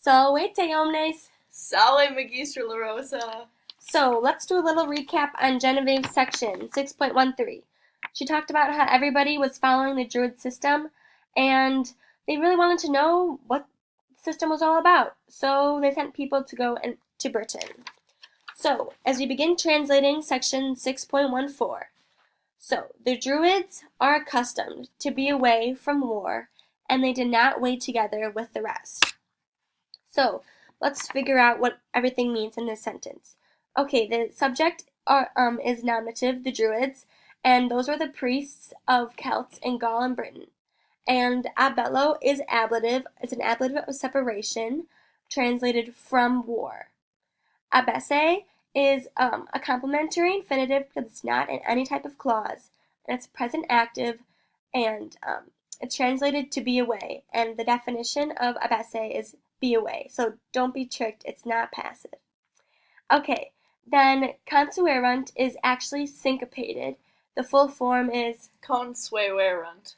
Salve omnes! Sale Magistra La Rosa. So let's do a little recap on Genevieve's section 6.13. She talked about how everybody was following the Druid system and they really wanted to know what the system was all about. So they sent people to go to Britain. So as we begin translating section 6.14. So the Druids are accustomed to be away from war and they did not wait together with the rest. So let's figure out what everything means in this sentence. Okay, the subject is nominative, the Druids, and those were the priests of Celts in Gaul and Britain. And abello is ablative. It's an ablative of separation, translated from war. Abesse is a complementary infinitive because it's not in any type of clause, and it's present active, and it's translated to be away. And the definition of abesse is be away. So don't be tricked, it's not passive. Okay, then consuerunt is actually syncopated. The full form is Consuerunt.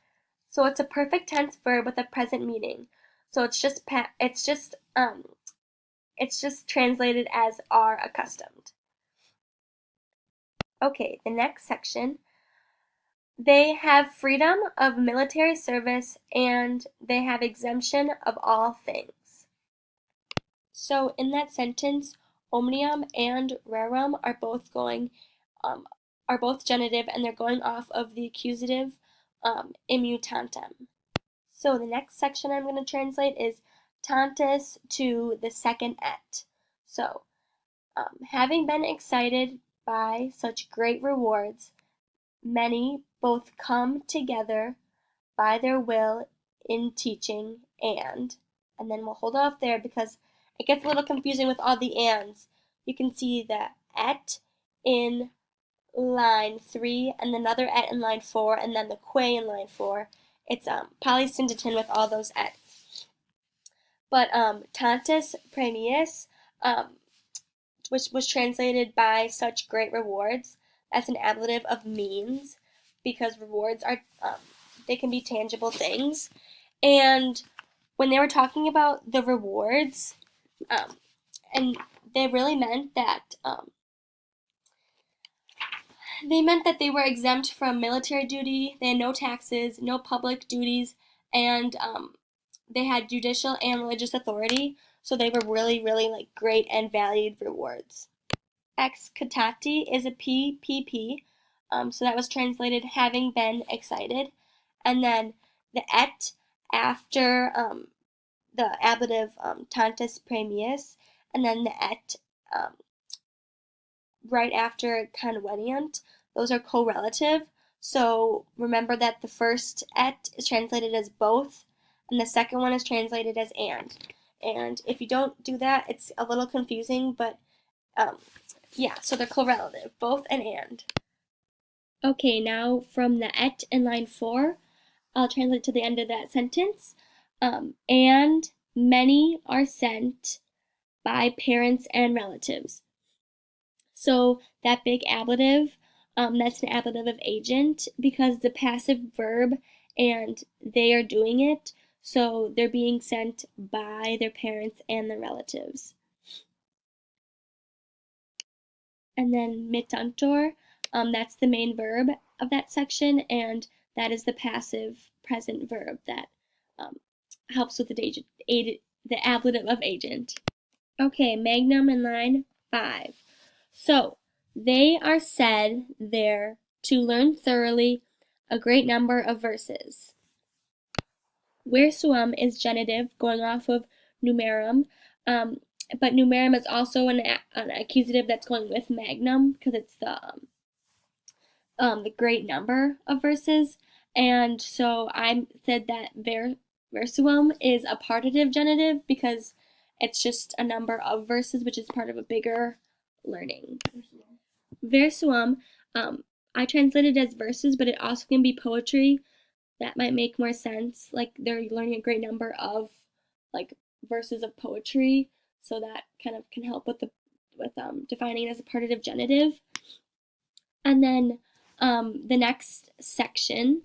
So it's a perfect tense verb with a present meaning. So it's just translated as are accustomed. Okay, the next section. They have freedom of military service and they have exemption of all things. So in that sentence, omnium and rerum are both genitive, and they're going off of the accusative immutantem. So the next section I'm going to translate is tantus to the second et. So having been excited by such great rewards, many both come together by their will in teaching and then we'll hold off there because it gets a little confusing with all the ands. You can see the et in line 3 and another et in line 4 and then the que in line 4. It's polysyndeton with all those ets. But tantus premius, which was translated by such great rewards, that's an ablative of means because rewards are they can be tangible things. And when they were talking about the rewards, and they really meant that they were exempt from military duty, they had no taxes, no public duties, and they had judicial and religious authority, so they were really, really like great and valued rewards. Excitati is a PPP, so that was translated having been excited, and then the et after the ablative tantus premius, and then the et right after conveniunt. Those are correlative. So remember that the first et is translated as both, and the second one is translated as and. And if you don't do that, it's a little confusing, but yeah, so they're correlative, both and. Okay, now from the et in line 4, I'll translate to the end of that sentence. And many are sent by parents and relatives. So that big ablative, that's an ablative of agent because the passive verb and they are doing it, so they're being sent by their parents and their relatives. And then mittantur, that's the main verb of that section, and that is the passive present verb that helps with the ablative of agent. Okay, magnum in line 5. So, they are said there to learn thoroughly a great number of verses. Versuum is genitive, going off of numerum, but numerum is also an accusative that's going with magnum because it's the great number of verses. And so I said that versuum is a partitive genitive because it's just a number of verses, which is part of a bigger learning. Versuum, I translated as verses, but it also can be poetry. That might make more sense. Like they're learning a great number of like verses of poetry, so that kind of can help with defining it as a partitive genitive. And then the next section,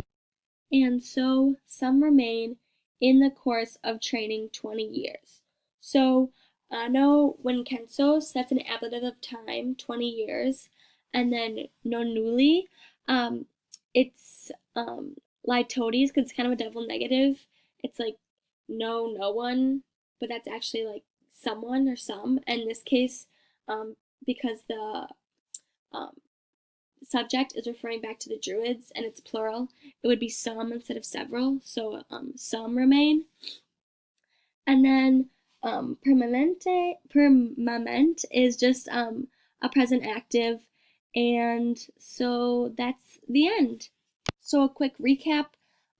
and so some remain in the course of training 20 years. So no Winkensos, that's an ablative of time, 20 years. And then Nonuli, it's Litotes, because it's kind of a double negative. It's like no one, but that's actually like someone or some. And in this case, because the um, subject is referring back to the Druids and it's plural, it would be some instead of several. So some remain. And then permanente is just a present active. And so that's the end. So a quick recap.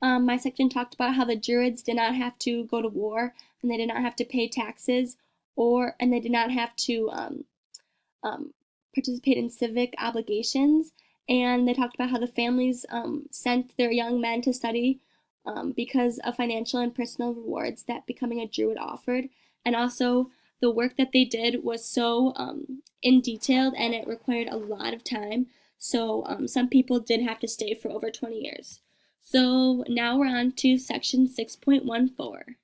My section talked about how the Druids did not have to go to war, and they did not have to pay taxes, and they did not have to participate in civic obligations. And they talked about how the families sent their young men to study because of financial and personal rewards that becoming a Druid offered. And also, the work that they did was so in detailed and it required a lot of time. So some people did have to stay for over 20 years. So now we're on to section 6.14.